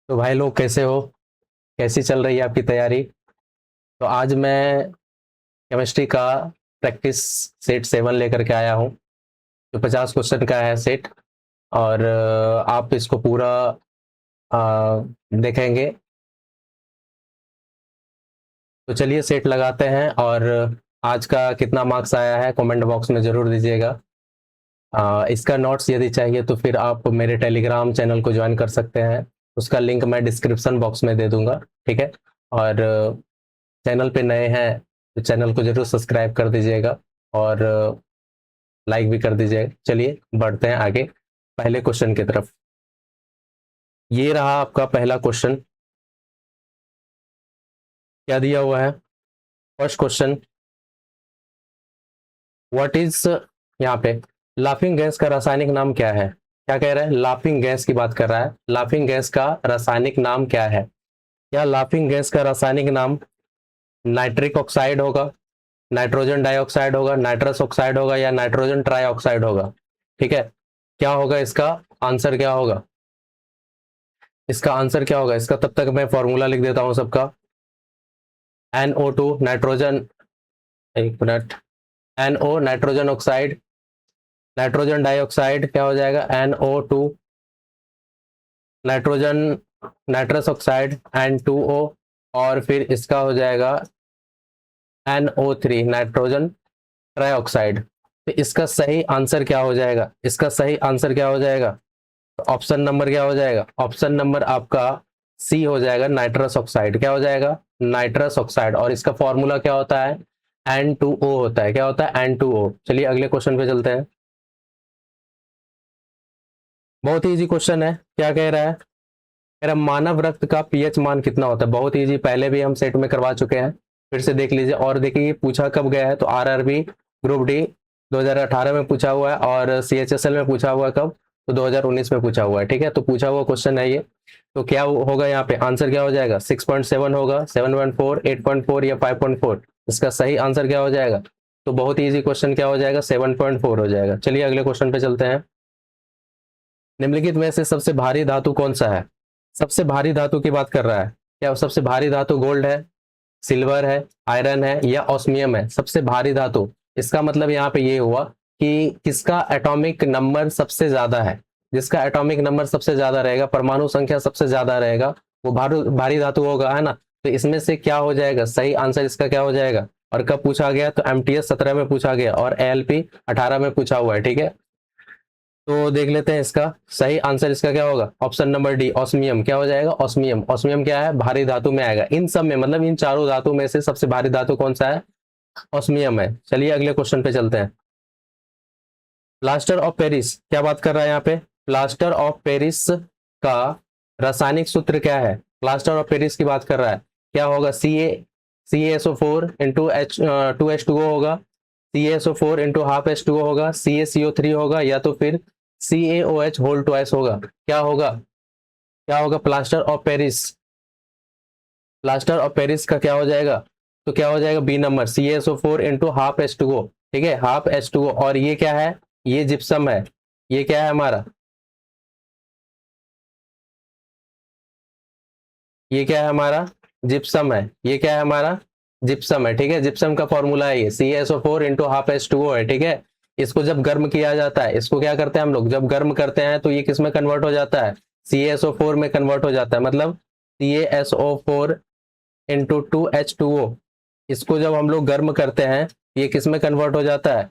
तो भाई लोग कैसे हो? कैसी चल रही है आपकी तैयारी? तो आज मैं केमिस्ट्री का प्रैक्टिस सेट 7 लेकर के आया हूँ। तो 50 क्वेश्चन का है सेट। और आप इसको पूरा देखेंगे। तो चलिए सेट लगाते हैं। और आज का कितना मार्क्स आया है कमेंट बॉक्स में ज़रूर दीजिएगा। इसका नोट्स यदि चाहिए तो फिर आप मेरे टेलीग्राम चैनल को ज्वाइन कर सकते हैं। उसका लिंक मैं डिस्क्रिप्शन बॉक्स में दे दूंगा। ठीक है। और चैनल पे नए हैं तो चैनल को जरूर सब्सक्राइब कर दीजिएगा। और लाइक भी कर दीजिएगा। चलिए बढ़ते हैं आगे पहले क्वेश्चन की तरफ। ये रहा आपका पहला क्वेश्चन। क्या दिया हुआ है? फर्स्ट क्वेश्चन, व्हाट इज, यहाँ पे लाफिंग गैस का रासायनिक नाम क्या है? क्या कह रहा है? लाफिंग गैस की बात कर रहा है। लाफिंग गैस का रासायनिक नाम क्या है? क्या लाफिंग गैस का रासायनिक नाम नाइट्रिक ऑक्साइड होगा, नाइट्रोजन डाइऑक्साइड होगा, नाइट्रस ऑक्साइड होगा, या नाइट्रोजन ट्राइऑक्साइड होगा? ठीक है। क्या होगा इसका आंसर? क्या होगा इसका आंसर? क्या होगा इसका? तब तक मैं फॉर्मूला लिख देता हूं सबका। NO2 नाइट्रोजन, एक minute, NO nitrogen oxide, nitrogen dioxide क्या हो जाएगा? NO2, nitrogen, nitrous oxide N2O, और फिर इसका हो जाएगा NO3 नाइट्रोजन ट्राइऑक्साइड। तो इसका सही आंसर क्या हो जाएगा? इसका सही आंसर क्या हो जाएगा? तो ऑप्शन नंबर क्या हो जाएगा? ऑप्शन नंबर आपका सी हो जाएगा, नाइट्रस ऑक्साइड। क्या हो जाएगा? Nitrous oxide. और इसका फॉर्मूला क्या होता है? N2O होता है। क्या होता है? N2O। चलिए अगले क्वेश्चन पे चलते हैं। बहुत ही इजी क्वेश्चन है। क्या कह रहा है? कह रहा है मानव रक्त का पीएच मान कितना होता है? बहुत इजी, पहले भी हम सेट में करवा चुके हैं। फिर से देख लीजिए। और देखिए ये पूछा कब गया है, तो आरआरबी ग्रुप डी 2018 में पूछा हुआ है, और सीएचएसएल में पूछा हुआ है कब? तो 2019 में पूछा हुआ है। ठीक है, तो पूछा हुआ क्वेश्चन है ये। तो क्या होगा यहाँ पे आंसर? क्या हो जाएगा? 6.7 होगा, 7.4, 8.4 या 5.4? इसका सही आंसर क्या हो जाएगा? तो बहुत ही ईजी क्वेश्चन, क्या हो जाएगा? 7.4 हो जाएगा। चलिए अगले क्वेश्चन पे चलते हैं। निम्नलिखित में से सबसे भारी धातु कौन सा है? सबसे भारी धातु की बात कर रहा है। क्या सबसे भारी धातु गोल्ड है, सिल्वर है, आयरन है, या ऑस्मियम है? सबसे भारी धातु, इसका मतलब यहाँ पे ये हुआ कि किसका एटॉमिक नंबर सबसे ज्यादा है। जिसका एटॉमिक नंबर सबसे ज्यादा रहेगा, परमाणु संख्या सबसे ज्यादा रहेगा, वो भारी धातु होगा, है ना? तो इसमें से क्या हो जाएगा? सही आंसर इसका क्या हो जाएगा? और कब पूछा गया? तो एमटीएस 17 में पूछा गया, और एएलपी 18 में पूछा हुआ है। ठीक है, तो देख लेते हैं इसका सही आंसर। इसका क्या होगा? Option number D, osmium. क्या हो जाएगा? ऑस्मियम। ऑस्मियम क्या है? भारी धातु में आएगा। इन सब में, मतलब इन चारों धातु में से सबसे भारी धातु कौन सा है? ऑस्मियम है। चलिए अगले क्वेश्चन पे चलते हैं। प्लास्टर ऑफ पेरिस, क्या बात कर रहा है यहाँ पे? प्लास्टर ऑफ पेरिस का रासायनिक सूत्र क्या है? प्लास्टर ऑफ पेरिस की बात कर रहा है। क्या होगा? CaSO4 इंटू H2O होगा, CaSO4 इंटू हाफ H2O होगा, CaCO3 होगा, या तो फिर CaOH होल ट्वाइस होगा? क्या होगा? क्या होगा? Plaster of Paris, plaster of Paris का क्या हो जाएगा? तो क्या हो जाएगा? B number, CaSO4 into half H2O। ठीक है, हाफ H2O। और ये क्या है? ये जिप्सम है। ये क्या है हमारा? ये क्या है हमारा? जिप्सम है। ये क्या है हमारा? जिप्सम है। ठीक है, जिप्सम का फॉर्मूला है ये, CaSO4 इंटू हाफ H2O है। ठीक है, इसको जब गर्म किया जाता है, इसको क्या करते हैं हम लोग? जब गर्म करते हैं तो ये किस में कन्वर्ट हो जाता है? CaSO4 में कन्वर्ट हो जाता है। मतलब CaSO4 इंटू 2H2O, इसको जब हम लोग गर्म करते हैं, ये किस में कन्वर्ट हो जाता है?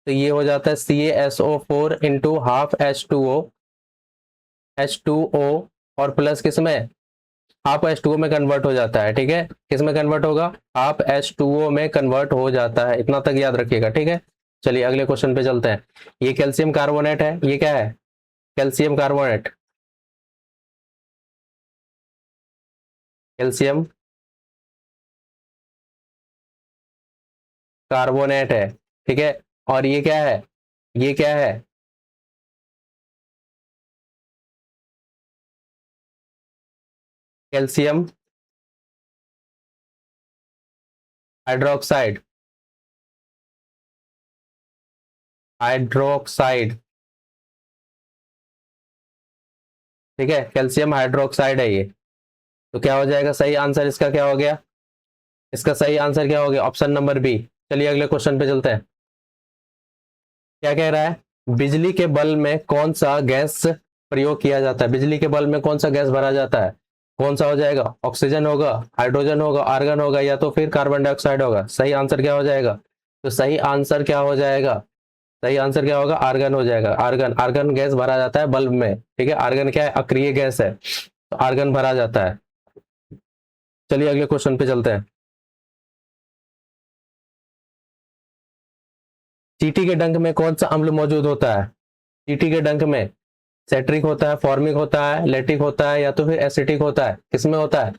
तो ये हो जाता है CaSO4 इंटू हाफ H2O, और प्लस किस में? हाफ H2O में कन्वर्ट हो जाता है। ठीक है, किस में कन्वर्ट होगा? हाफ H2O में कन्वर्ट हो जाता है। इतना तक याद रखिएगा। ठीक है, चलिए अगले क्वेश्चन पे चलते हैं। ये कैल्शियम कार्बोनेट है। ये क्या है? कैल्शियम कार्बोनेट, कैल्शियम कार्बोनेट है। ठीक है, और ये क्या है? ये क्या है? Calcium hydroxide, hydroxide. ठीक है, कैल्शियम हाइड्रोक्साइड है ये। तो क्या हो जाएगा सही आंसर इसका, क्या हो गया, इसका सही आंसर क्या हो गया, ऑप्शन नंबर बी। चलिए अगले क्वेश्चन पे चलते हैं। क्या कह रहा है, बिजली के बल्ब में कौन सा गैस प्रयोग किया जाता है, बिजली के बल्ब में कौन सा गैस भरा जाता है, कौन सा हो जाएगा, ऑक्सीजन होगा, हाइड्रोजन होगा, आर्गन होगा, या तो फिर कार्बन डाइऑक्साइड होगा। सही आंसर क्या हो जाएगा, तो सही आंसर क्या हो जाएगा, सही आंसर क्या होगा, आर्गन हो जाएगा। आर्गन, आर्गन गैस भरा जाता है बल्ब में, ठीक है। आर्गन क्या है, अक्रिय गैस है, तो आर्गन भरा जाता है। चलिए अगले क्वेश्चन पे चलते हैं। चींटी के डंक में कौन सा अम्ल मौजूद होता है, चींटी के डंक में सेट्रिक होता है, फॉर्मिक होता है, लेटिक होता है, या तो फिर एसिटिक होता है, किसमें होता है,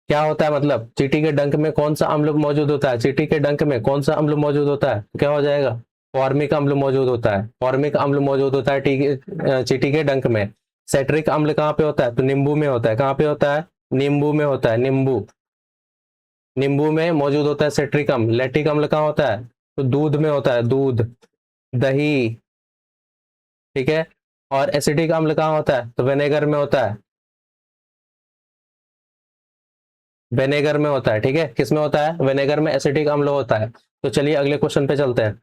क्या होता है, मतलब चींटी के डंक में कौन सा अम्ल मौजूद होता है, चींटी के डंक में कौन सा अम्ल मौजूद होता है, क्या हो जाएगा, फॉर्मिक अम्ल मौजूद होता है, फॉर्मिक अम्ल मौजूद होता है चींटी के डंक में। सेट्रिक अम्ल कहाँ पे होता है, तो नींबू में होता है, कहाँ पे होता है, नींबू में होता है, नींबू, नींबू में मौजूद होता है सेट्रिक अम्ल। लैक्टिक अम्ल कहाँ होता है, तो दूध में होता है, दूध, दही, ठीक है। और एसिडिक अम्ल कहाँ होता है, तो विनेगर में होता है, विनेगर में होता है, ठीक है। किस में होता है, विनेगर में एसिडिक अम्ल होता है। तो चलिए अगले क्वेश्चन पे चलते हैं।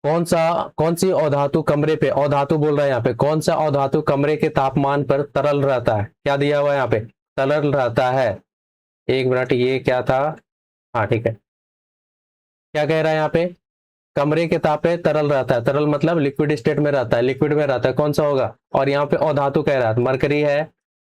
कौन सा, कौन सी अधातु कमरे पे, अधातु बोल रहा है यहाँ पे, कौन सा अधातु कमरे के तापमान पर तरल रहता है, क्या दिया हुआ है यहाँ पे, तरल रहता है। एक मिनट, ये क्या था, हाँ ठीक है। क्या कह रहा है यहाँ पे, कमरे के ताप पे तरल रहता है, तरल मतलब लिक्विड स्टेट में रहता है, लिक्विड में रहता है, कौन सा होगा। और यहाँ पे अधातु कह रहा है, मरकरी है,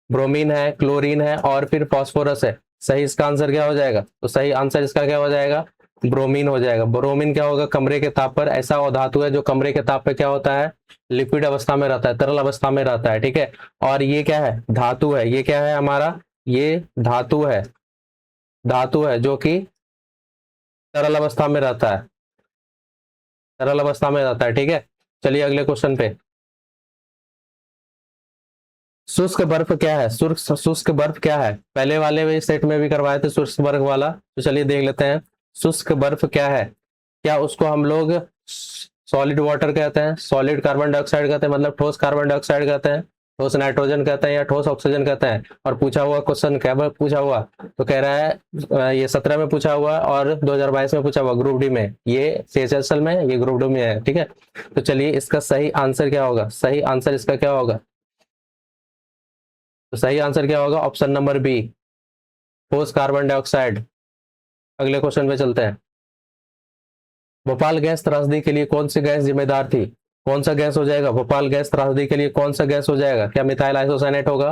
ब्रोमीन है, क्लोरीन है, और फिर फास्फोरस है। सही इसका आंसर क्या हो जाएगा, तो सही आंसर इसका क्या हो जाएगा, ब्रोमीन हो जाएगा। ब्रोमीन क्या होगा, कमरे के ताप पर ऐसा धातु है जो कमरे के ताप पे क्या होता है, लिक्विड अवस्था में रहता है, तरल अवस्था में रहता है, ठीक है। और ये क्या है, धातु है, ये क्या है हमारा, ये धातु है, धातु है जो कि तरल अवस्था में रहता है, तरल अवस्था में रहता है, ठीक है। चलिए अगले क्वेश्चन पे। शुष्क बर्फ क्या है, शुष्क शुष्क बर्फ क्या है, पहले वाले भी सेट में भी करवाए थे शुष्क बर्फ वाला, तो चलिए देख लेते हैं। शुष्क बर्फ क्या है, क्या उसको हम लोग सॉलिड वाटर कहते हैं, सॉलिड कार्बन डाइऑक्साइड कहते हैं, मतलब ठोस कार्बन डाइऑक्साइड कहते हैं, ठोस नाइट्रोजन कहते हैं, या ठोस ऑक्सीजन कहते हैं। और पूछा हुआ क्वेश्चन क्या पूछा हुआ, तो कह रहा है ये 17 में पूछा हुआ और 2022 में पूछा हुआ, ग्रुप डी में, ये CHSL में, ये ग्रुप डी में है, ठीक है। तो चलिए इसका सही आंसर क्या होगा, सही आंसर इसका क्या होगा, तो सही आंसर क्या होगा, ऑप्शन नंबर बी, ठोस कार्बन डाइऑक्साइड। अगले क्वेश्चन पे चलते हैं। भोपाल गैस त्रासदी के लिए कौन सी गैस जिम्मेदार थी, कौन सा गैस हो जाएगा, भोपाल गैस त्रासदी के लिए कौन सा गैस हो जाएगा, क्या मिथाइल आइसोसाइनेट होगा,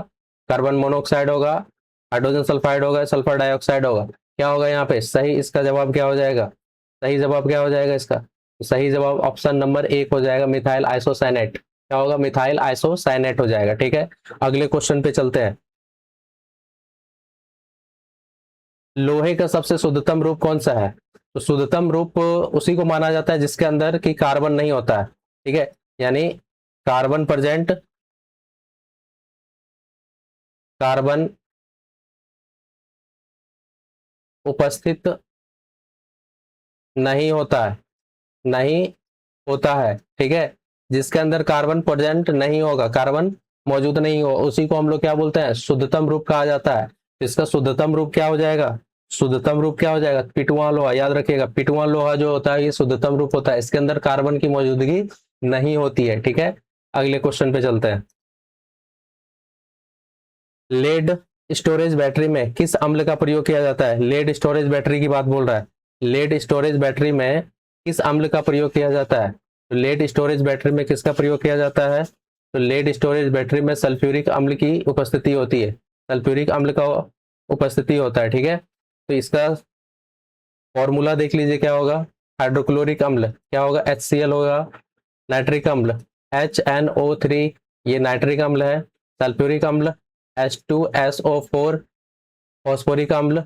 कार्बन मोनोऑक्साइड होगा, हाइड्रोजन सल्फाइड होगा, सल्फर डाइऑक्साइड होगा, क्या होगा यहाँ पे सही, इसका जवाब क्या हो जाएगा, सही जवाब क्या हो जाएगा इसका, सही जवाब ऑप्शन नंबर एक हो जाएगा, मिथाइल आइसोसाइनेट। क्या होगा, मिथाइल आइसोसाइनेट हो जाएगा, ठीक है। अगले क्वेश्चन पे चलते हैं। लोहे का सबसे शुद्धतम रूप कौन सा है, तो शुद्धतम रूप उसी को माना जाता है जिसके अंदर कि कार्बन नहीं होता है, ठीक है। यानी कार्बन प्रेजेंट, कार्बन उपस्थित नहीं होता है, नहीं होता है, ठीक है। जिसके अंदर कार्बन प्रेजेंट नहीं होगा, कार्बन मौजूद नहीं हो, उसी को हम लोग क्या बोलते हैं, शुद्धतम रूप कहा जाता है। तो इसका शुद्धतम रूप क्या हो जाएगा, शुद्धतम रूप क्या हो जाएगा, पिटुआ लोहा, याद रखिएगा पिटुआ लोहा जो होता है ये शुद्धतम रूप होता है, इसके अंदर कार्बन की मौजूदगी नहीं होती है, ठीक है। अगले क्वेश्चन पे चलते हैं। लेड स्टोरेज बैटरी में किस अम्ल का प्रयोग किया जाता है, लेड स्टोरेज बैटरी की बात बोल रहा है, लेड स्टोरेज बैटरी में किस अम्ल का प्रयोग किया जाता है, तो लेड स्टोरेज बैटरी में किसका प्रयोग किया जाता है, तो लेड स्टोरेज बैटरी में सल्फ्यूरिक अम्ल की उपस्थिति होती है, सल्फ्यूरिक अम्ल का उपस्थिति होता है, ठीक है। तो इसका फॉर्मूला देख लीजिए क्या होगा, हाइड्रोक्लोरिक अम्ल क्या होगा, HCl होगा, नाइट्रिक अम्ल HNO3, ये नाइट्रिक अम्ल है, सल्फ्यूरिक अम्ल H2SO4, फॉस्फोरिक अम्ल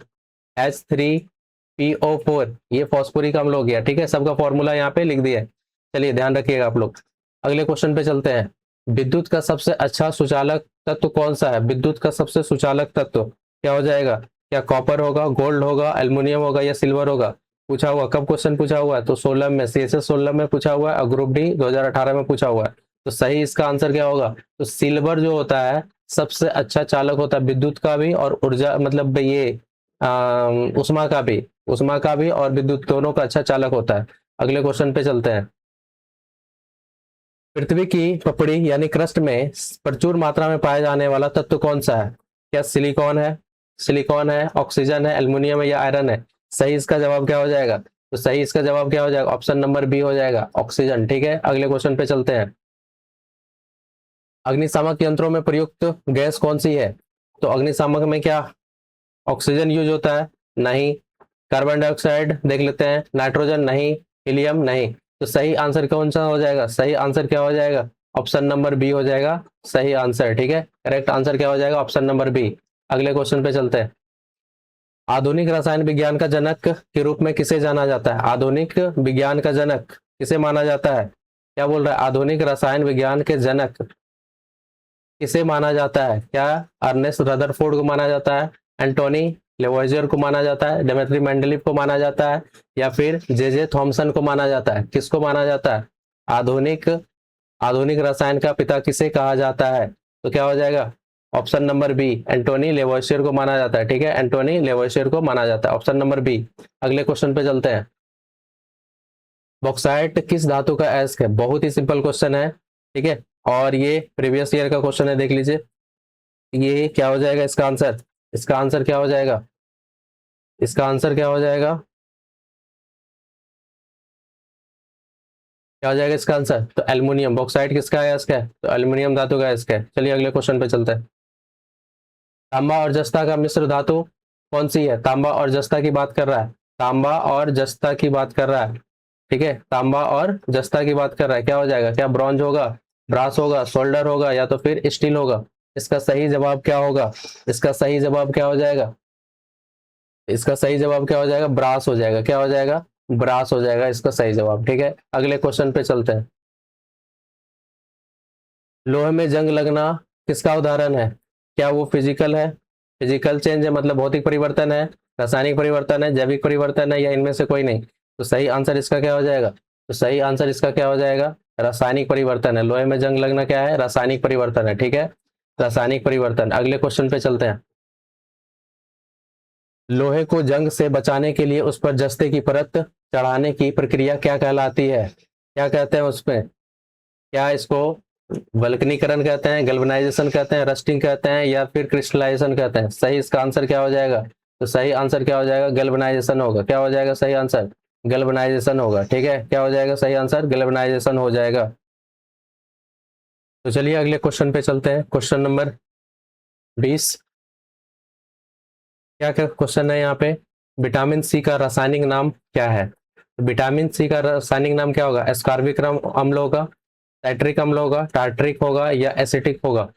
H3PO4, ये फॉस्फोरिक अम्ल हो गया, ठीक है। सबका फॉर्मूला यहाँ पे लिख दिया है, चलिए ध्यान रखिएगा आप लोग। अगले क्वेश्चन पे चलते हैं। विद्युत का सबसे अच्छा सुचालक तत्व कौन सा है, विद्युत का सबसे सुचालक तत्व क्या हो जाएगा, क्या कॉपर होगा, गोल्ड होगा, एल्युमिनियम होगा, या सिल्वर होगा। पूछा हुआ कब क्वेश्चन पूछा हुआ है, तो 16 में, CHS 16 में पूछा हुआ है, और ग्रुप डी 2018 में पूछा हुआ है। तो सही इसका आंसर क्या होगा, तो सिल्वर जो होता है, सबसे अच्छा चालक होता है विद्युत का भी और ऊर्जा मतलब ये उष्मा का भी और विद्युत दोनों का अच्छा चालक होता है। अगले क्वेश्चन पे चलते हैं। पृथ्वी की पपड़ी यानी क्रस्ट में प्रचुर मात्रा में पाया जाने वाला तत्व कौन सा है? क्या सिलिकॉन है, ऑक्सीजन है, एल्युमिनियम है या आयरन है? सही इसका जवाब क्या हो जाएगा? तो सही इसका जवाब क्या हो जाएगा? ऑप्शन नंबर बी हो जाएगा, ऑक्सीजन। ठीक है, अगले क्वेश्चन पे चलते हैं। अग्निशामक यंत्रों में प्रयुक्त गैस कौन सी है? तो अग्निशामक में क्या ऑक्सीजन यूज होता है? नहीं। कार्बन डाइऑक्साइड देख लेते हैं, नाइट्रोजन नहीं, हीलियम नहीं। तो सही आंसर कौन सा हो जाएगा? सही आंसर क्या हो जाएगा? ऑप्शन नंबर बी हो जाएगा सही आंसर। ठीक है, करेक्ट आंसर क्या हो जाएगा? Option number B. अगले क्वेश्चन पे चलते हैं। आधुनिक रसायन विज्ञान का जनक के रूप में किसे जाना जाता है? आधुनिक विज्ञान का जनक किसे माना जाता है? क्या बोल रहा है? आधुनिक रसायन विज्ञान के जनक किसे माना जाता है? क्या अर्नेस्ट रदरफोर्ड को माना जाता है, एंटोनी लेवोइजर को माना जाता है, डेमेट्री मेंडलीव को माना जाता है, या फिर जे थॉमसन को माना जाता है? किसको माना जाता है? आधुनिक आधुनिक रसायन का पिता किसे कहा जाता है? तो क्या हो जाएगा? ऑप्शन नंबर बी, एंटोनी लेवोइजर को माना जाता है। ठीक है, एंटोनी लेवोइजर को माना जाता है, ऑप्शन नंबर बी। अगले क्वेश्चन पे चलते हैं। बॉक्साइट किस धातु का अयस्क है? बहुत ही सिंपल क्वेश्चन है। ठीक है, और ये प्रीवियस ईयर का क्वेश्चन है, देख लीजिए। ये क्या हो जाएगा इसका आंसर? इसका आंसर क्या हो जाएगा? इसका आंसर क्या हो जाएगा? क्या हो जाएगा इसका आंसर? तो एल्युमिनियम। बॉक्साइट किसका अयस्क है? तो एल्युमिनियम धातु का अयस्क है। चलिए अगले क्वेश्चन पे चलते हैं। तांबा और जस्ता का मिश्र धातु कौन सी है? तांबा और जस्ता की बात कर रहा है, तांबा और जस्ता की बात कर रहा है। ठीक है, तांबा और जस्ता की बात कर रहा है। क्या हो जाएगा? क्या ब्रॉन्ज होगा, ब्रास होगा, सोल्डर होगा, या तो फिर स्टील होगा? इसका सही जवाब क्या होगा? इसका सही जवाब क्या हो जाएगा? इसका सही जवाब क्या हो जाएगा? ब्रास हो जाएगा। क्या हो जाएगा? ब्रास हो जाएगा इसका सही जवाब। ठीक है, अगले क्वेश्चन पे चलते हैं। लोहे में जंग लगना किसका उदाहरण है? क्या वो फिजिकल है, फिजिकल चेंज है मतलब भौतिक परिवर्तन है, रासायनिक परिवर्तन है, जैविक परिवर्तन है, या इनमें से कोई नहीं? तो सही आंसर इसका क्या हो जाएगा? तो सही आंसर इसका क्या हो जाएगा? रासायनिक परिवर्तन है। लोहे में जंग लगना क्या है? रासायनिक परिवर्तन है। ठीक है, रासायनिक परिवर्तन। अगले क्वेश्चन पे चलते हैं। लोहे को जंग से बचाने के लिए उस पर जस्ते की परत चढ़ाने की प्रक्रिया क्या कहलाती है? क्या कहते हैं उसमें? क्या इसको वल्कनीकरण कहते हैं, गैल्वेनाइजेशन कहते हैं, रस्टिंग कहते हैं, या फिर क्रिस्टलाइजेशन कहते हैं? सही इसका आंसर क्या हो जाएगा? तो सही आंसर क्या हो जाएगा? गैल्वेनाइजेशन होगा। क्या हो जाएगा सही आंसर? गैल्वेनाइजेशन होगा। ठीक है, क्या हो जाएगा सही आंसर? गैल्वेनाइजेशन हो जाएगा। तो चलिए अगले क्वेश्चन पे चलते हैं। Question number 20। क्या क्या क्वेश्चन है यहाँ पे? विटामिन सी का रासायनिक नाम क्या है? तो विटामिन सी का रासायनिक नाम क्या होगा? एस्कॉर्बिक अम्ल होगा, साइट्रिक अम्ल होगा, टार्ट्रिक होगा, या एसिटिक होगा?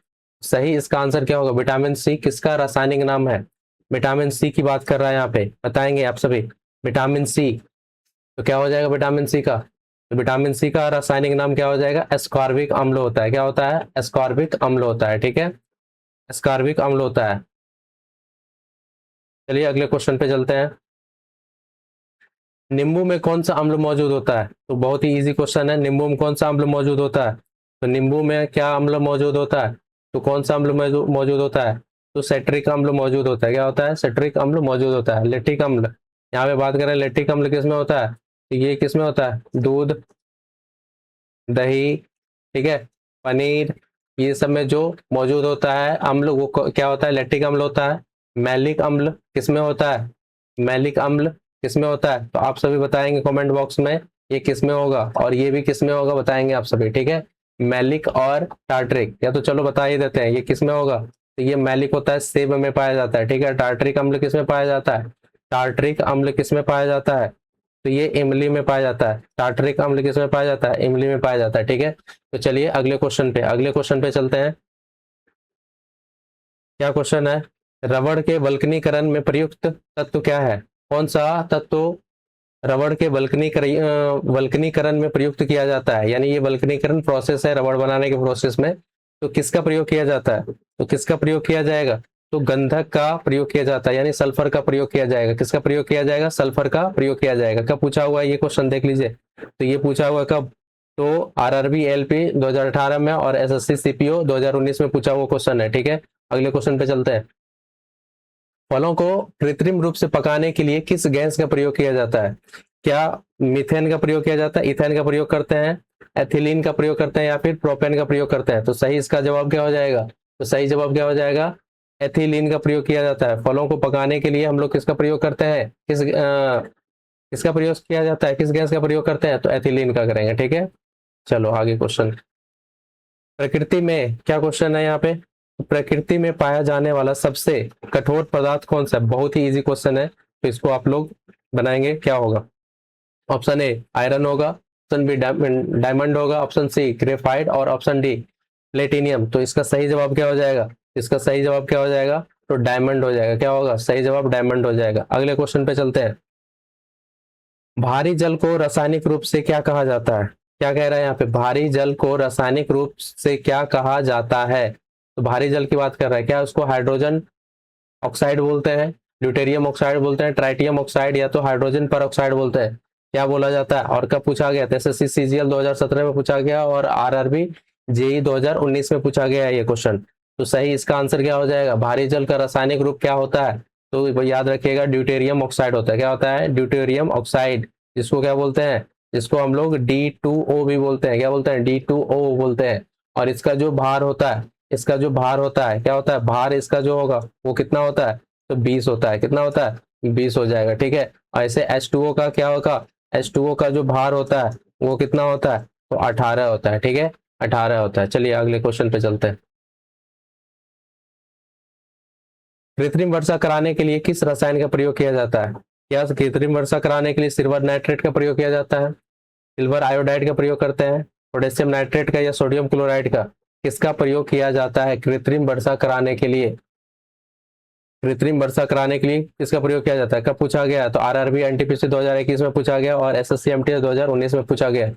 सही इसका आंसर क्या होगा? विटामिन सी किसका रासायनिक नाम है? विटामिन सी की बात कर रहा है यहाँ पे, बताएंगे आप सभी। विटामिन सी, तो क्या हो जाएगा विटामिन सी का? तो विटामिन सी का रासायनिक नाम क्या हो जाएगा? एस्कॉर्बिक अम्ल होता है। क्या होता है? एस्कॉर्बिक अम्ल होता है। ठीक है, एस्कॉर्बिक अम्ल होता है। चलिए अगले क्वेश्चन पे चलते हैं। नींबू में कौन सा अम्ल मौजूद होता है? तो बहुत ही इजी क्वेश्चन है। नींबू में कौन सा अम्ल मौजूद होता है? तो नींबू में क्या अम्ल मौजूद होता है? तो कौन सा अम्ल मौजूद होता है? तो सेट्रिक अम्ल मौजूद होता है। क्या होता है? सेट्रिक अम्ल मौजूद होता है। लेटिक अम्ल, यहाँ पे बात करें लेटिक अम्ल किस में होता है? तो ये किस में होता है? दूध, दही, ठीक है, पनीर, ये सब में जो मौजूद होता है अम्ल वो क्या होता है? लेटिक अम्ल होता है। मैलिक अम्ल किस में होता है? मैलिक अम्ल किस में होता है? तो आप सभी बताएंगे कमेंट बॉक्स में ये किस में होगा, और ये भी किस में होगा बताएंगे आप सभी। ठीक है, मैलिक और टार्ट्रिक, या तो चलो बता ही देते हैं ये किस में होगा। तो ये मैलिक होता है, सेब में पाया जाता है। ठीक है, टार्ट्रिक अम्ल किस में पाया जाता है? टार्ट्रिक अम्ल किस में पाया जाता है? तो ये इमली में पाया जाता है। टार्ट्रिक अम्ल किस में पाया जाता है? इमली में पाया जाता है। ठीक है, तो चलिए अगले क्वेश्चन पे चलते हैं। क्या क्वेश्चन है? रबड़ के वल्कनीकरण में प्रयुक्त तत्व क्या है? कौन सा तत्व रबड़ के वल्कनीकरण में प्रयुक्त किया जाता है? यानी ये वल्कनीकरण प्रोसेस है रबड़ बनाने के प्रोसेस में, तो किसका प्रयोग किया जाता है? तो किसका प्रयोग किया जाएगा? तो गंधक का प्रयोग किया जाता है, यानी सल्फर का प्रयोग किया जाएगा। किसका प्रयोग किया जाएगा? सल्फर का प्रयोग किया जाएगा। कब पूछा हुआ है ये क्वेश्चन? देख लीजिए, तो ये पूछा हुआ कब? तो आरआरबी एलपी 2018 में और एसएससी सीपीओ 2019 में पूछा हुआ क्वेश्चन है। ठीक है, अगले क्वेश्चन पे चलते हैं। फलों को कृत्रिम रूप से पकाने के लिए किस गैस का प्रयोग किया जाता है? क्या मीथेन का प्रयोग किया जाता है, इथेन का प्रयोग करते हैं, एथिलीन का प्रयोग करते हैं, या फिर प्रोपेन का प्रयोग करते हैं? तो सही इसका जवाब क्या हो जाएगा? तो सही जवाब क्या हो जाएगा? एथिलीन का प्रयोग किया जाता है। फलों को पकाने के लिए हम लोग किसका प्रयोग करते हैं, किसका प्रयोग किया जाता है, किस गैस का प्रयोग करते हैं? तो एथिलीन का करेंगे। ठीक है, चलो आगे क्वेश्चन। प्रकृति में क्या क्वेश्चन है यहाँ पे? प्रकृति में पाया जाने वाला सबसे कठोर पदार्थ कौन सा है? बहुत ही इजी क्वेश्चन है, तो इसको आप लोग बनाएंगे। क्या होगा? ऑप्शन ए आयरन होगा, ऑप्शन बी डायमंड होगा, ऑप्शन सी ग्रेफाइट, और ऑप्शन डी प्लेटिनियम। तो इसका सही जवाब क्या हो जाएगा? इसका सही जवाब क्या हो जाएगा? तो डायमंड हो जाएगा। क्या होगा सही जवाब? डायमंड हो जाएगा। अगले क्वेश्चन पे चलते हैं। भारी जल को रासायनिक रूप से क्या कहा जाता है? क्या कह रहा है यहाँ पे? भारी जल को रासायनिक रूप से क्या कहा जाता है? तो भारी जल की बात कर रहा है। क्या उसको हाइड्रोजन ऑक्साइड बोलते हैं, ड्यूटेरियम ऑक्साइड बोलते हैं, ट्राइटियम ऑक्साइड, या तो हाइड्रोजन पर ऑक्साइड बोलते हैं? क्या बोला जाता है और कब पूछा गया? एसएससी सीजीएल 2017 में पूछा गया और आरआरबी जेई 2019 में पूछा गया है ये क्वेश्चन। तो सही इसका आंसर क्या हो जाएगा? भारी जल का रासायनिक रूप क्या होता है? तो याद रखिएगा ड्यूटेरियम ऑक्साइड होता है। क्या होता है? ड्यूटेरियम ऑक्साइड, जिसको क्या बोलते हैं? जिसको हम लोग D2O भी बोलते हैं। क्या बोलते हैं? D2O बोलते हैं। और इसका जो भार होता है, इसका जो भार होता है, क्या होता है भार इसका जो होगा वो कितना होता है? तो 20 होता है। कितना होता है? 20 हो जाएगा। ठीक है, और ऐसे H2O का क्या होगा? H2O का जो भार होता है वो कितना होता है? तो 18 होता है। ठीक है, 18 होता है। चलिए अगले क्वेश्चन पे चलते हैं। कृत्रिम वर्षा कराने के लिए किस रसायन का प्रयोग किया जाता है? क्या कृत्रिम वर्षा कराने के लिए सिल्वर नाइट्रेट का प्रयोग किया जाता है, सिल्वर आयोडाइड का प्रयोग करते हैं, पोटेशियम नाइट्रेट का, या सोडियम क्लोराइड का? किसका प्रयोग किया जाता है कृत्रिम वर्षा कराने के लिए? कृत्रिम वर्षा कराने के लिए किसका प्रयोग किया जाता है? कब पूछा गया? तो आरआरबी एनटीपीसी 2021 में पूछा गया और एसएससी एमटीएस 2019 में पूछा गया।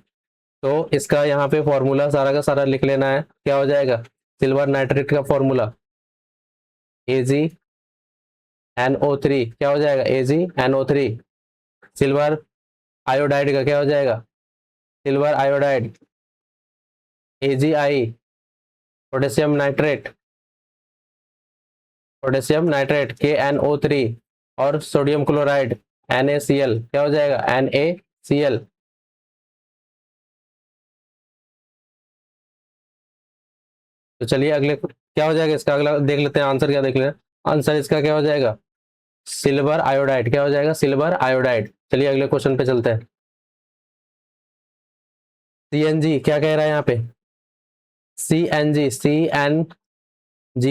तो इसका यहाँ पे फॉर्मूला सारा का सारा लिख लेना है। क्या हो जाएगा? सिल्वर नाइट्रेट का फॉर्मूला AgNO3। क्या हो जाएगा? AgNO3। सिल्वर आयोडाइड का क्या हो जाएगा? Silver iodide AgI। Potassium nitrate, potassium nitrate KNO3। और सोडियम क्लोराइड NaCl। क्या हो जाएगा? NaCl। तो चलिए अगले क्या हो जाएगा इसका? अगला देख लेते हैं आंसर। क्या देख लेते हैं आंसर इसका? क्या हो जाएगा? Silver iodide. क्या हो जाएगा? Silver iodide. चलिए अगले क्वेश्चन पे चलते हैं। सीएनजी क्या कह रहा है यहाँ पे? सीएनजी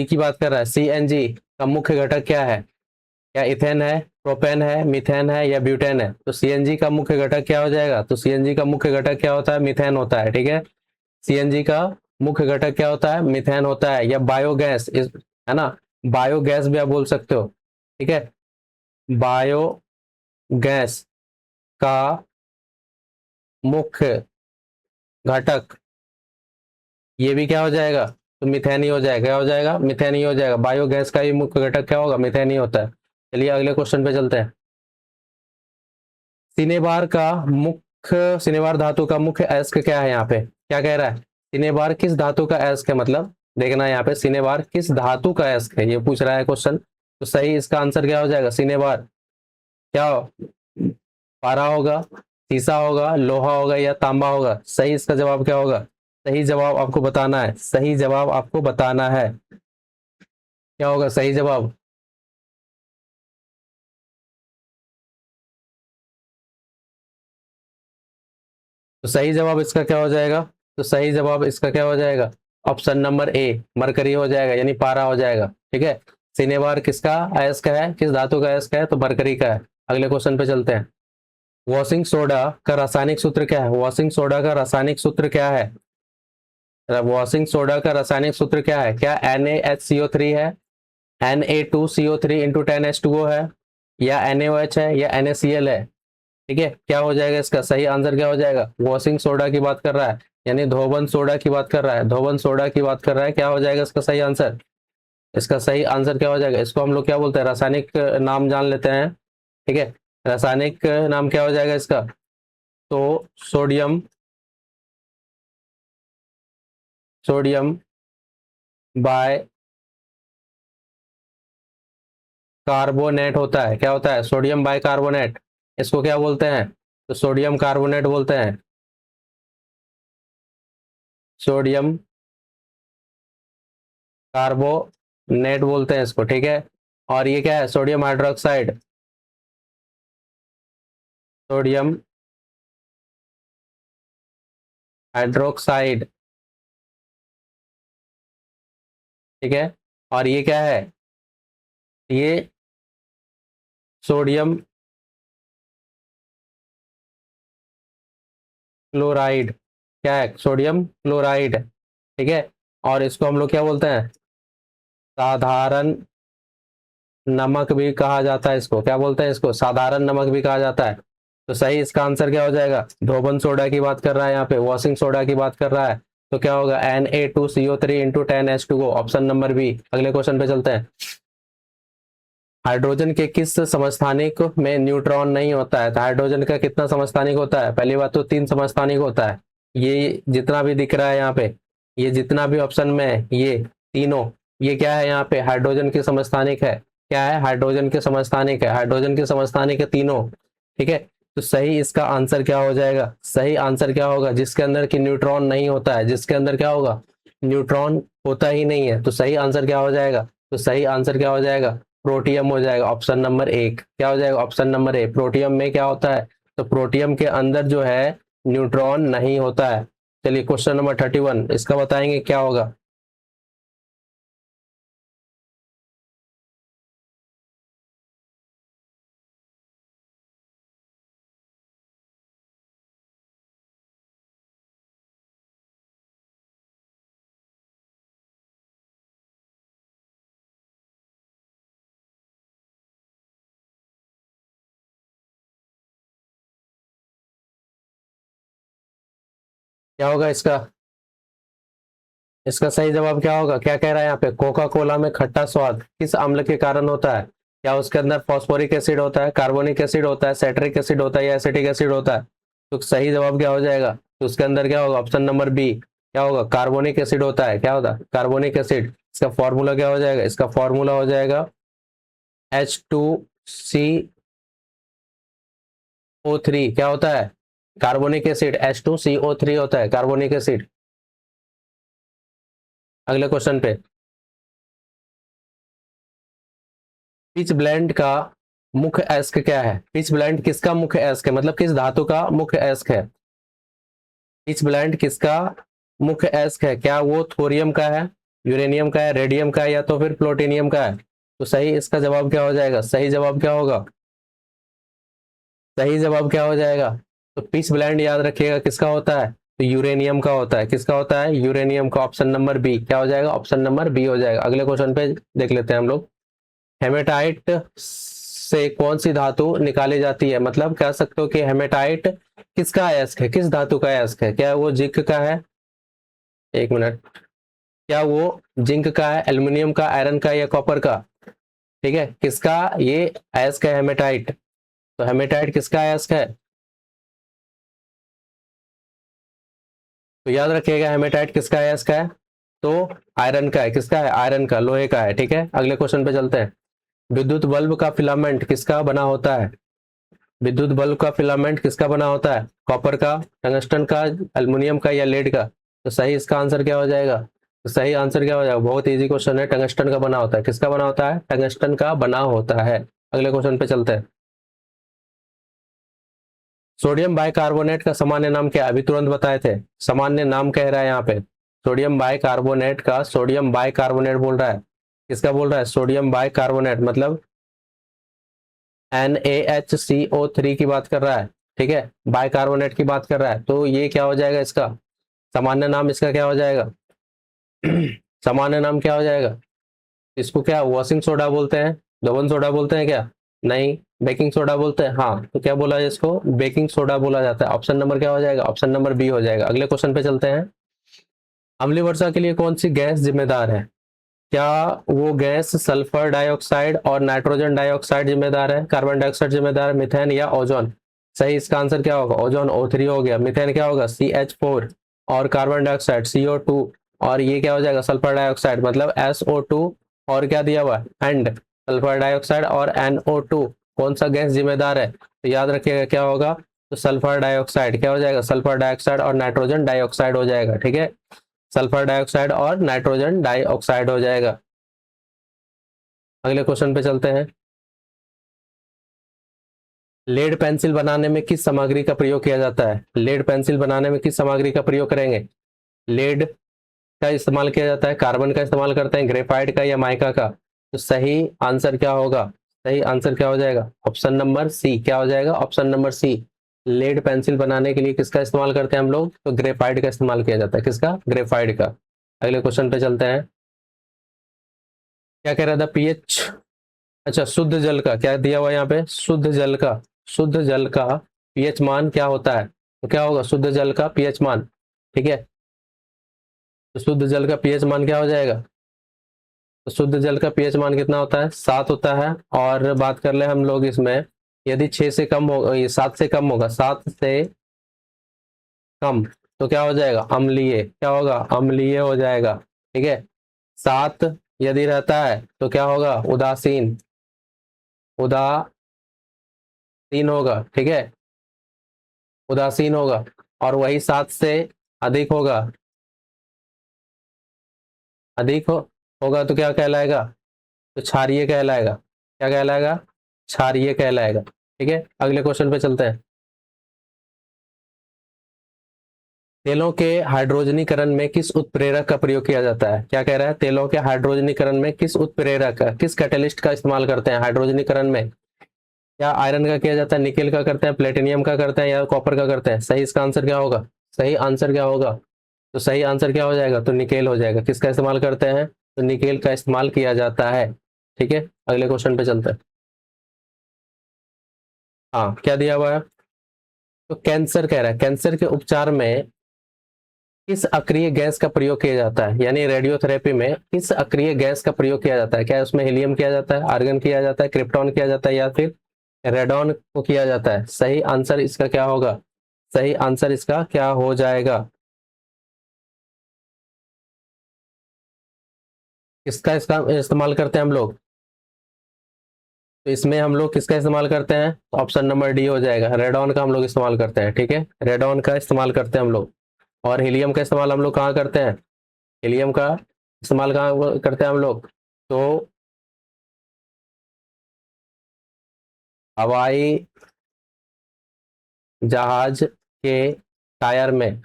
की बात कर रहा है। सीएनजी का मुख्य घटक क्या है? क्या इथेन है, प्रोपेन है, मीथेन है, या ब्यूटेन है? तो सीएनजी का मुख्य घटक क्या हो जाएगा? तो सीएनजी का मुख्य घटक क्या होता है? मीथेन होता है। ठीक है, सीएनजी का मुख्य घटक क्या होता है? मीथेन होता है, या बायोगैस इस, है ना, बायोगैस भी आप बोल सकते हो। ठीक है, बायोगैस का मुख्य घटक ये भी क्या हो जाएगा? तो मीथेन ही हो जाएगा। क्या हो जाएगा? मीथेन ही हो जाएगा। बायोगैस का ही मुख्य घटक क्या होगा? मीथेन ही होता है। चलिए अगले क्वेश्चन पे चलते हैं। सिनेबार धातु का मुख्य अयस्क क्या है? यहाँ पे क्या कह रहा है? सिनेबार किस धातु का अयस्क है? मतलब देखना है यहाँ पे, सिनेबार किस धातु का अयस्क है ये पूछ रहा है क्वेश्चन। तो सही इसका आंसर क्या हो जाएगा? सिनेबार क्या हो? पारा होगा, सीसा होगा, लोहा होगा, या तांबा होगा? सही इसका जवाब क्या होगा? सही जवाब आपको बताना है। सही जवाब आपको बताना है। क्या होगा सही जवाब? तो सही जवाब इसका क्या हो जाएगा? तो सही जवाब इसका क्या हो जाएगा? ऑप्शन नंबर ए मरकरी हो जाएगा, यानी पारा हो जाएगा। ठीक है, सिनेबार किसका अयस्क है, किस धातु का अयस्क है? तो मरकरी का है। अगले क्वेश्चन पे चलते हैं। वॉशिंग सोडा का रासायनिक सूत्र क्या है? वॉशिंग सोडा का रासायनिक सूत्र क्या है? वॉशिंग सोडा का रासायनिक सूत्र क्या है? क्या NaHCO3 है, Na2CO3 इंटू 10H2O है, या NaOH है, या NaCl है? ठीक है, क्या हो जाएगा इसका सही आंसर? क्या हो जाएगा? वॉशिंग सोडा की बात कर रहा है, यानी धोबन सोडा की बात कर रहा है। धोबन सोडा की बात कर रहा है। क्या हो जाएगा इसका सही आंसर? इसका सही आंसर क्या हो जाएगा? इसको हम लोग क्या बोलते हैं? रासायनिक नाम जान लेते हैं। ठीक है, रासायनिक नाम क्या हो जाएगा इसका? तो सोडियम सोडियम बाय कार्बोनेट होता है। क्या होता है? Sodium bicarbonate. इसको क्या बोलते हैं? तो सोडियम कार्बोनेट बोलते हैं। सोडियम कार्बोनेट बोलते हैं इसको, ठीक है। और ये क्या है? Sodium hydroxide. सोडियम हाइड्रोक्साइड, ठीक है। और ये क्या है? ये सोडियम क्लोराइड। क्या है? सोडियम क्लोराइड, ठीक है। और इसको हम लोग क्या बोलते हैं? साधारण नमक भी कहा जाता है। इसको क्या बोलते हैं? इसको साधारण नमक भी कहा जाता है। तो सही इसका आंसर क्या हो जाएगा? धोबन सोडा की बात कर रहा है यहाँ पे, वॉशिंग सोडा की बात कर रहा है। तो क्या होगा? Na2CO3 into 10H2O, option number B. अगले क्वेश्चन पे चलते हैं। हाइड्रोजन के किस समस्थानिक में न्यूट्रॉन नहीं होता है? तो हाइड्रोजन का कितना समस्थानिक होता है? पहली बात तो 3 समस्थानिक होता है। ये जितना भी दिख रहा है यहाँ पे, ये जितना भी ऑप्शन में है, ये तीनों, ये क्या है? यहाँ पे हाइड्रोजन के समस्थानिक है। क्या है? हाइड्रोजन के समस्थानिक है। हाइड्रोजन के समस्थानिक है तीनों, ठीक है। तो सही इसका आंसर क्या हो जाएगा? सही आंसर क्या होगा? जिसके अंदर की न्यूट्रॉन नहीं होता है, जिसके अंदर क्या होगा? न्यूट्रॉन होता ही नहीं है। तो सही आंसर क्या हो जाएगा? तो सही आंसर क्या हो जाएगा? प्रोटियम हो जाएगा, ऑप्शन नंबर एक। क्या हो जाएगा? Option number A. प्रोटियम में क्या होता है? तो प्रोटियम के अंदर जो है न्यूट्रॉन नहीं होता है। चलिए क्वेश्चन नंबर 31, इसका बताएंगे क्या होगा। क्या होगा इसका? इसका सही जवाब क्या होगा? क्या कह रहा है यहाँ पे? कोका कोला में खट्टा स्वाद किस अम्ल के कारण होता है? क्या उसके अंदर फॉस्फोरिक एसिड होता है, कार्बोनिक एसिड होता है, सेट्रिक एसिड होता है, या एसिटिक एसिड होता है? तो सही जवाब क्या हो जाएगा? तो उसके अंदर क्या होगा? Option number B. क्या होगा? कार्बोनिक एसिड होता है। क्या होता है? Carbonic acid. इसका फॉर्मूला क्या हो जाएगा? इसका फॉर्मूला हो जाएगा H2CO3। क्या होता है? कार्बोनिक एसिड H2CO3 होता है, कार्बोनिक एसिड। अगले क्वेश्चन पे। पिच ब्लेंड का मुख्य अयस्क क्या है? पिच ब्लेंड किसका मुख्य अयस्क है, मतलब किस धातु का मुख्य अयस्क है? पिच ब्लेंड किसका मुख्य अयस्क है? क्या वो थोरियम का है, यूरेनियम का है, रेडियम का है, या तो फिर प्लूटोनियम का है? तो सही इसका जवाब क्या हो जाएगा? सही जवाब क्या होगा? सही जवाब क्या हो जाएगा? तो पिच ब्लेंड याद रखिएगा किसका होता है? तो यूरेनियम का होता है। किसका होता है? यूरेनियम का। Option number B. क्या हो जाएगा? ऑप्शन नंबर बी हो जाएगा। अगले क्वेश्चन पे देख लेते हैं हम लोग। हेमेटाइट से कौन सी धातु निकाली जाती है? मतलब कह सकते हो कि हेमेटाइट किसका अयस्क है, किस धातु का अयस्क है? क्या वो जिंक का है? एक मिनट। क्या वो जिंक का है, एल्युमिनियम का, आयरन का, या कॉपर का? ठीक है, किसका ये अयस्क है हेमेटाइट? तो हेमेटाइट किसका अयस्क है? तो याद रखिएगा हेमेटाइट किसका अयस्क है? तो आयरन का है। किसका है? आयरन का, लोहे का है, ठीक है। अगले क्वेश्चन पे चलते हैं। विद्युत बल्ब का फिलामेंट किसका बना होता है? विद्युत बल्ब का फिलामेंट किसका बना होता है? कॉपर का, टंगस्टन का, एल्युमिनियम का, या लेड का? तो सही इसका आंसर क्या हो जाएगा? तो सही आंसर क्या हो जाएगा? बहुत इजी क्वेश्चन है, टंगस्टन का बना होता है। किसका बना होता है? टंगस्टन का बना होता है। अगले क्वेश्चन पे चलते हैं। सोडियम बाइकार्बोनेट का सामान्य नाम क्या है? अभी तुरंत बताए थे। सामान्य नाम कह रहा है यहाँ पे। सोडियम बाइकार्बोनेट का सोडियम बाइकार्बोनेट बोल रहा है। किसका बोल रहा है? सोडियम बाइकार्बोनेट मतलब NaHCO3 की बात कर रहा है, ठीक है। बाइकार्बोनेट की बात कर रहा है। तो ये क्या हो जाएगा इसका? सामान्य नाम इसका क्या हो जाएगा? सामान्य नाम क्या हो जाएगा? इसको क्या वॉशिंग सोडा बोलते हैं, धोवन सोडा बोलते हैं क्या? नहीं। बेकिंग सोडा बोलते हैं, हाँ। तो क्या बोला जाए इसको? बेकिंग सोडा बोला जाता है। ऑप्शन नंबर क्या हो जाएगा? ऑप्शन नंबर बी हो जाएगा। अगले क्वेश्चन पे चलते हैं। अम्लीय वर्षा के लिए कौन सी गैस जिम्मेदार है? क्या वो गैस सल्फर डाइऑक्साइड और नाइट्रोजन डाइऑक्साइड जिम्मेदार है, कार्बन डाइऑक्साइड जिम्मेदार, मिथेन या ओजोन? सही इसका आंसर क्या होगा? ओजोन O3 हो गया। मिथेन क्या होगा? CH4। और कार्बन डाइऑक्साइड CO2। और ये क्या हो जाएगा सल्फर डाइऑक्साइड, मतलब SO2 और क्या दिया हुआ है एंड सल्फर डाइऑक्साइड और NO2, कौन सा गैस जिम्मेदार है, तो याद रखिएगा क्या होगा, तो सल्फर डाइऑक्साइड क्या हो जाएगा, सल्फर डाइऑक्साइड और नाइट्रोजन डाइऑक्साइड हो जाएगा, ठीक है, सल्फर डाइऑक्साइड और नाइट्रोजन डाइऑक्साइड हो जाएगा। अगले क्वेश्चन पे चलते हैं। लेड पेंसिल बनाने में किस सामग्री का प्रयोग किया जाता है, लेड पेंसिल बनाने में किस सामग्री का प्रयोग करेंगे, लेड का इस्तेमाल किया जाता है, कार्बन का इस्तेमाल करते हैं, ग्रेफाइट का या माइका का, तो सही आंसर क्या होगा, सही आंसर क्या हो जाएगा, ऑप्शन नंबर सी, क्या हो जाएगा option number C. Lead pencil बनाने के लिए किसका इस्तेमाल करते हैं हम लोग, तो ग्रेफाइट का इस्तेमाल किया जाता है, किसका, ग्रेफाइट का। अगले क्वेश्चन पे चलते हैं। क्या कह रहा था, पीएच, अच्छा शुद्ध जल का क्या दिया हुआ है यहाँ पे, शुद्ध जल का, शुद्ध जल का पीएच मान क्या होता है, तो क्या होगा शुद्ध जल का पीएच मान, ठीक है, तो शुद्ध जल का पीएच मान क्या हो जाएगा, तो शुद्ध जल का पीएच मान कितना होता है, 7 होता है। और बात कर ले हम लोग इसमें, यदि 6 से कम होगा, ये 7 से कम होगा, 7 से कम, तो क्या हो जाएगा अम्लीय, क्या होगा अम्लीय हो जाएगा, ठीक है। 7 यदि रहता है तो क्या होगा उदासीन, उदासीन होगा, ठीक है, उदासीन होगा। और वही 7 से अधिक होगा, अधिक होगा तो क्या कहलाएगा, तो क्षारीय कहलाएगा, क्या कहलाएगा, क्षारीय कहलाएगा, ठीक है। अगले क्वेश्चन पे चलते हैं। तेलों के हाइड्रोजनीकरण में किस उत्प्रेरक का प्रयोग किया जाता है, क्या कह रहा है, तेलों के हाइड्रोजनीकरण में किस उत्प्रेरक का, किस कैटेलिस्ट का इस्तेमाल करते हैं हाइड्रोजनीकरण में, क्या आयरन का किया जाता है, निकेल का करते हैं, प्लेटिनियम का करते हैं या कॉपर का करते हैं, सही इसका आंसर क्या होगा, सही आंसर क्या होगा, तो सही आंसर क्या हो जाएगा, तो निकेल हो जाएगा, किसका इस्तेमाल करते हैं, तो निकेल का इस्तेमाल किया जाता है, ठीक है। अगले क्वेश्चन पे चलते हैं। हाँ क्या दिया हुआ है, तो कैंसर कह रहा है, कैंसर के उपचार में किस अक्रिय गैस का प्रयोग किया जाता है, यानी रेडियोथेरेपी में किस अक्रिय गैस का प्रयोग किया जाता है, क्या उसमें हीलियम किया जाता है, आर्गन किया जाता है, क्रिप्टॉन किया जाता है या फिर रेडॉन को किया जाता है, सही आंसर इसका क्या होगा, सही आंसर इसका क्या हो जाएगा, किसका इसका इस्तेमाल करते हैं हम लोग, तो इसमें हम लोग किसका इस्तेमाल करते हैं, ऑप्शन नंबर डी हो जाएगा, रेडॉन का हम लोग इस्तेमाल करते हैं, ठीक है, रेडॉन का इस्तेमाल करते हैं हम लोग। और हीलियम का इस्तेमाल हम लोग कहाँ करते हैं, हीलियम का इस्तेमाल कहाँ करते हैं हम लोग, तो हवाई जहाज के टायर में,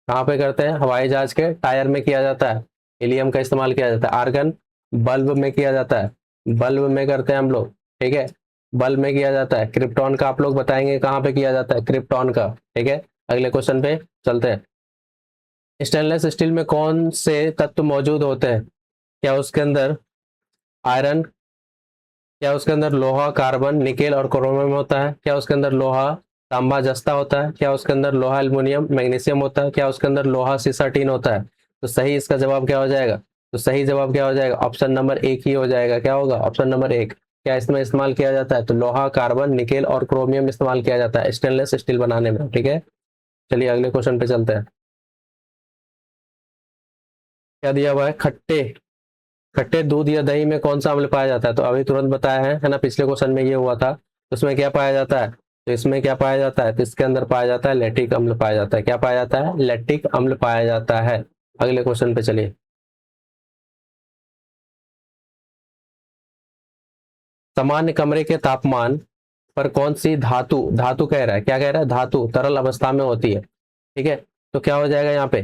कहाँ पे करते हैं, हवाई जहाज के टायर में किया जाता है, हीलियम का इस्तेमाल किया जाता है, आर्गन बल्ब में किया जाता है, बल्ब में करते हैं हम लोग, ठीक है, बल्ब में किया जाता है, क्रिप्टॉन का आप लोग बताएंगे कहाँ पे किया जाता है, क्रिप्टॉन का, ठीक है। अगले क्वेश्चन पे चलते हैं। स्टेनलेस स्टील में कौन से तत्व मौजूद होते हैं, क्या उसके अंदर आयरन, क्या उसके अंदर लोहा, कार्बन, निकेल और क्रोमियम होता है, क्या उसके अंदर लोहा, तांबा, जस्ता होता है, क्या उसके अंदर लोहा, एल्युमिनियम, मैग्नीशियम होता है, क्या उसके अंदर लोहा, सीसा, टीन होता है, तो सही इसका जवाब क्या हो जाएगा, तो सही जवाब क्या हो जाएगा, ऑप्शन नंबर एक ही हो जाएगा, क्या होगा ऑप्शन नंबर एक। क्या इसमें इस्तेमाल किया जाता है, तो लोहा, कार्बन, निकेल और क्रोमियम इस्तेमाल किया जाता है स्टेनलेस स्टील बनाने में, ठीक है। चलिए अगले क्वेश्चन पे चलते हैं। क्या दिया हुआ है, खट्टे, खट्टे दूध या दही में कौन सा अम्ल पाया जाता है, तो अभी तुरंत बताया है ना, पिछले क्वेश्चन में ये हुआ था, तो इसमें क्या पाया जाता है, तो इसमें क्या पाया जाता है, तो इसके अंदर पाया जाता है लैक्टिक अम्ल पाया जाता है, क्या पाया जाता है, लैक्टिक अम्ल पाया जाता है। अगले क्वेश्चन पे चलिए। सामान्य कमरे के तापमान पर कौन सी धातु, धातु कह रहा है, क्या कह रहा है, धातु तरल अवस्था में होती है, ठीक है, तो क्या हो जाएगा यहाँ पे,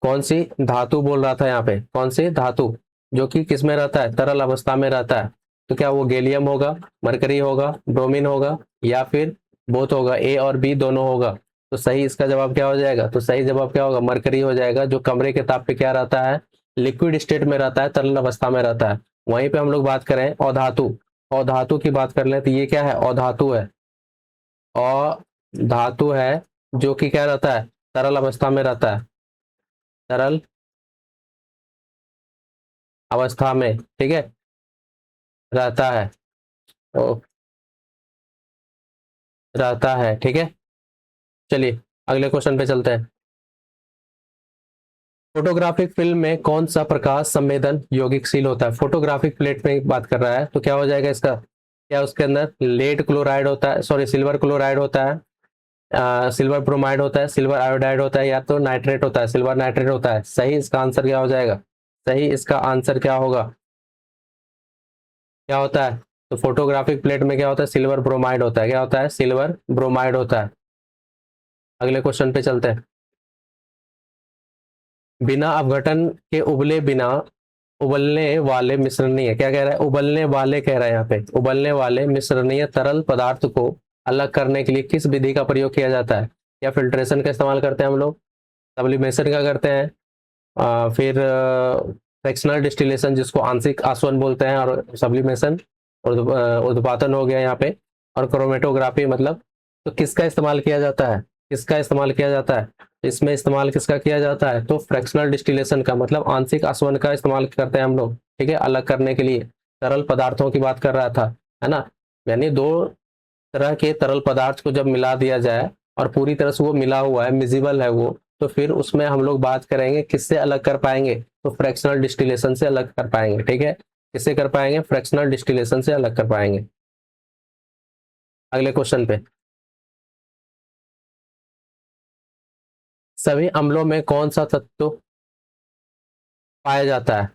कौन सी धातु बोल रहा था यहाँ पे, कौन सी धातु जो कि किस में रहता है, तरल अवस्था में रहता है, तो क्या वो गैलियम होगा, मरकरी होगा, ब्रोमीन होगा या फिर बोथ होगा, ए और बी दोनों होगा, तो सही इसका जवाब क्या हो जाएगा, तो सही जवाब क्या होगा, मरकरी हो जाएगा, जो कमरे के ताप पे क्या रहता है, लिक्विड स्टेट में रहता है, तरल अवस्था में रहता है। वहीं पे हम लोग बात करें अधातु, अधातु की बात कर ले तो ये क्या है, अधातु है, अधातु है जो कि क्या रहता है, तरल अवस्था में रहता है, तरल अवस्था में, ठीक है, रहता है, ओ, रहता है, ठीक है। चलिए अगले क्वेश्चन पे चलते हैं। फोटोग्राफिक फिल्म में कौन सा प्रकाश संवेदन यौगिकशील होता है? फोटोग्राफिक प्लेट में बात कर रहा है, तो क्या हो जाएगा इसका? क्या उसके अंदर लेड क्लोराइड होता है, सॉरी सिल्वर क्लोराइड होता है, सिल्वर ब्रोमाइड होता है, सिल्वर आयोडाइड होता है, या तो नाइट्रेट होता है, सिल्वर नाइट्रेट होता है? सही इसका आंसर क्या हो जाएगा? सही इसका आंसर क्या होगा? क्या होता है? तो फोटोग्राफिक प्लेट में क्या होता है? सिल्वर ब्रोमाइड होता है। क्या होता है? सिल्वर ब्रोमाइड होता है। अगले क्वेश्चन पे चलते हैं। बिना अपघटन के उबलने वाले मिश्रणीय, क्या कह रहा है? उबलने वाले कह रहा है यहाँ पे। उबलने वाले मिश्रणीय तरल पदार्थ को अलग करने के लिए किस विधि का प्रयोग किया जाता है? या फिल्ट्रेशन का इस्तेमाल करते हैं हम लोग, सब्लिमेशन का करते हैं, फिर फ्रैक्शनल डिस्टिलेशन जिसको आंशिक आसवन बोलते हैं, और सब्लिमेशन ऊर्ध्वपातन हो गया यहाँ पे, और क्रोमेटोग्राफी मतलब। तो किसका इस्तेमाल किया जाता है? किसका इस्तेमाल किया जाता है? इसमें इस्तेमाल किसका किया जाता है? तो फ्रैक्शनल डिस्टिलेशन का, मतलब आंशिक आसवन का इस्तेमाल करते हैं हम लोग, ठीक है, अलग करने के लिए। तरल पदार्थों की बात कर रहा था, है ना? यानी दो तरह के तरल पदार्थ को जब मिला दिया जाए और पूरी तरह से वो मिला हुआ है, मिजिबल है वो, तो फिर उसमें हम लोग बात करेंगे किससे अलग कर पाएंगे? तो फ्रैक्शनल डिस्टिलेशन से अलग कर पाएंगे, ठीक है। किससे कर पाएंगे? फ्रैक्शनल डिस्टिलेशन से अलग कर पाएंगे। अगले क्वेश्चन पे, सभी अम्लों में कौन सा तत्व पाया जाता है?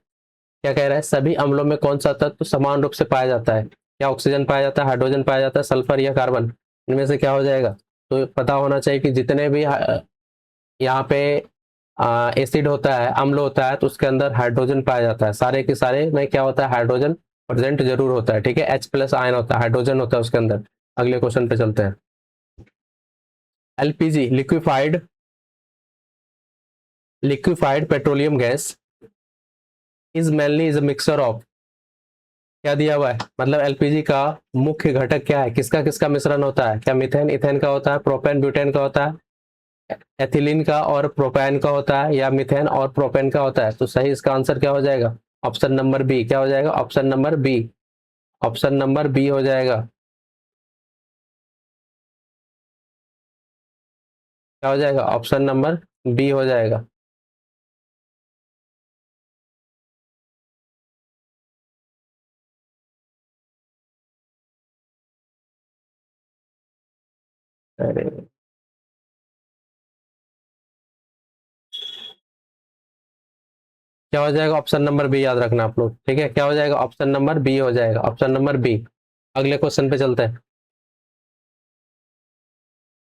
क्या कह रहा है? सभी अम्लों में कौन सा तत्व समान रूप से पाया जाता है? क्या ऑक्सीजन पाया जाता है, हाइड्रोजन पाया जाता है, सल्फर या कार्बन? इनमें से क्या हो जाएगा? तो पता होना चाहिए कि जितने भी यहाँ पे एसिड होता है, अम्ल होता है, तो उसके अंदर हाइड्रोजन पाया जाता है। सारे के सारे में क्या होता है? हाइड्रोजन प्रेजेंट जरूर होता है, ठीक है। H+ आयन होता है, हाइड्रोजन होता है उसके अंदर। अगले क्वेश्चन पे चलते हैं। LPG, liquefied petroleum gas is a mixture of, क्या दिया हुआ है? मतलब एलपीजी का मुख्य घटक क्या है? किसका किसका मिश्रण होता है? क्या मीथेन इथेन का होता है, प्रोपेन ब्यूटेन का होता है, एथिलीन का और प्रोपेन का होता है, या मीथेन और प्रोपेन का होता है? तो सही इसका आंसर क्या हो जाएगा? Option number B. क्या हो जाएगा? Option number B. Option number B हो जाएगा। क्या हो जाएगा? ऑप्शन नंबर बी हो जाएगा। अरे, क्या हो जाएगा? ऑप्शन नंबर बी याद रखना आप लोग, ठीक है। क्या हो जाएगा? ऑप्शन नंबर बी हो जाएगा। Option number B. अगले क्वेश्चन पे चलते हैं।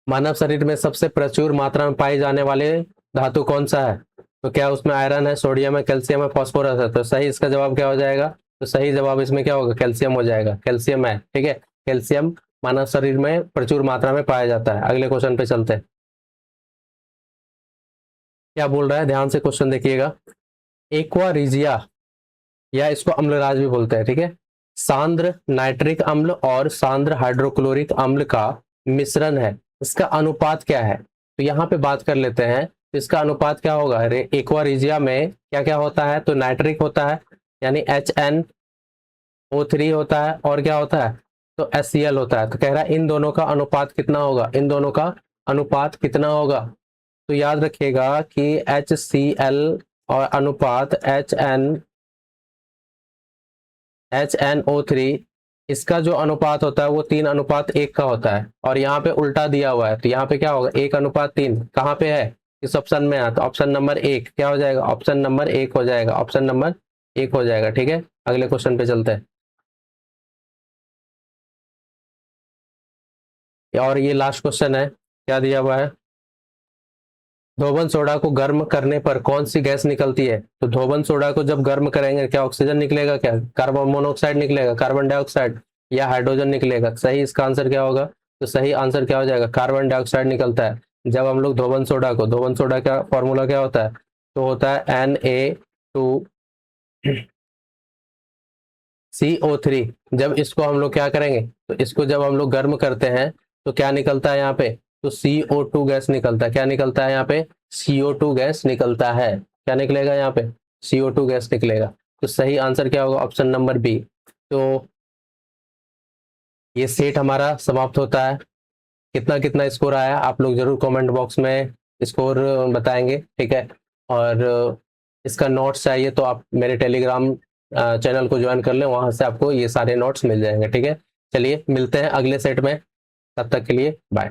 मानव शरीर में सबसे प्रचुर मात्रा में पाई जाने वाले धातु कौन सा है? तो क्या उसमें आयरन है, सोडियम है, कैल्शियम है, फास्फोरस है? तो सही इसका जवाब क्या हो जाएगा? तो सही जवाब इसमें क्या होगा? कैल्शियम हो जाएगा। कैल्शियम है, ठीक है। कैल्शियम मानव शरीर में प्रचुर मात्रा में पाया जाता है। अगले क्वेश्चन पे चलते हैं। क्या बोल रहा है? ध्यान से क्वेश्चन देखिएगा। एक्वा रिजिया, या इसको अम्लराज भी बोलते हैं, ठीक है, सांद्र नाइट्रिक अम्ल और सांद्र हाइड्रोक्लोरिक अम्ल का मिश्रण है। इसका अनुपात क्या है? तो यहाँ पे बात कर लेते हैं। तो इसका अनुपात क्या होगा? एक्वा रिजिया में क्या क्या होता है? तो नाइट्रिक होता है, यानी HNO3 होता है, और क्या होता है? तो HCl होता है। तो कह रहा है इन दोनों का अनुपात कितना होगा? इन दोनों का अनुपात कितना होगा? तो याद रखिएगा कि HCl और अनुपात HNO3, इसका जो अनुपात होता है वो 3:1 का होता है, और यहाँ पे उल्टा दिया हुआ है। तो यहाँ पे क्या होगा? 1:3 कहाँ पे है? इस ऑप्शन में है, तो ऑप्शन नंबर एक क्या हो जाएगा? ऑप्शन नंबर एक हो जाएगा। ऑप्शन नंबर एक हो जाएगा, ठीक है। अगले क्वेश्चन पे चलते हैं। और ये लास्ट क्वेश्चन है। क्या दिया हुआ है? धोबन सोडा को गर्म करने पर कौन सी गैस निकलती है? तो धोबन सोडा को जब गर्म करेंगे, क्या ऑक्सीजन निकलेगा, क्या कार्बन मोनोऑक्साइड निकलेगा, कार्बन डाइऑक्साइड, या हाइड्रोजन निकलेगा? सही इसका आंसर क्या होगा? तो सही आंसर क्या हो जाएगा? कार्बन डाइऑक्साइड निकलता है। जब हम लोग धोबन सोडा का फॉर्मूला क्या होता है? तो होता है Na2CO3। जब इसको हम लोग क्या करेंगे? तो इसको जब हम लोग गर्म करते हैं तो क्या निकलता है यहाँ पे? तो CO2 गैस निकलता है। क्या निकलता है यहाँ पे? CO2 गैस निकलता है। क्या निकलेगा यहाँ पे? CO2 गैस निकलेगा। तो सही आंसर क्या होगा? Option number B. तो ये सेट हमारा समाप्त होता है। कितना कितना स्कोर आया आप लोग जरूर कमेंट बॉक्स में स्कोर बताएंगे, ठीक है। और इसका नोट्स चाहिए तो आप मेरे टेलीग्राम चैनल को ज्वाइन कर लें, वहां से आपको ये सारे नोट्स मिल जाएंगे। ठीक है, चलिए मिलते हैं अगले सेट में, तब तक के लिए बाय।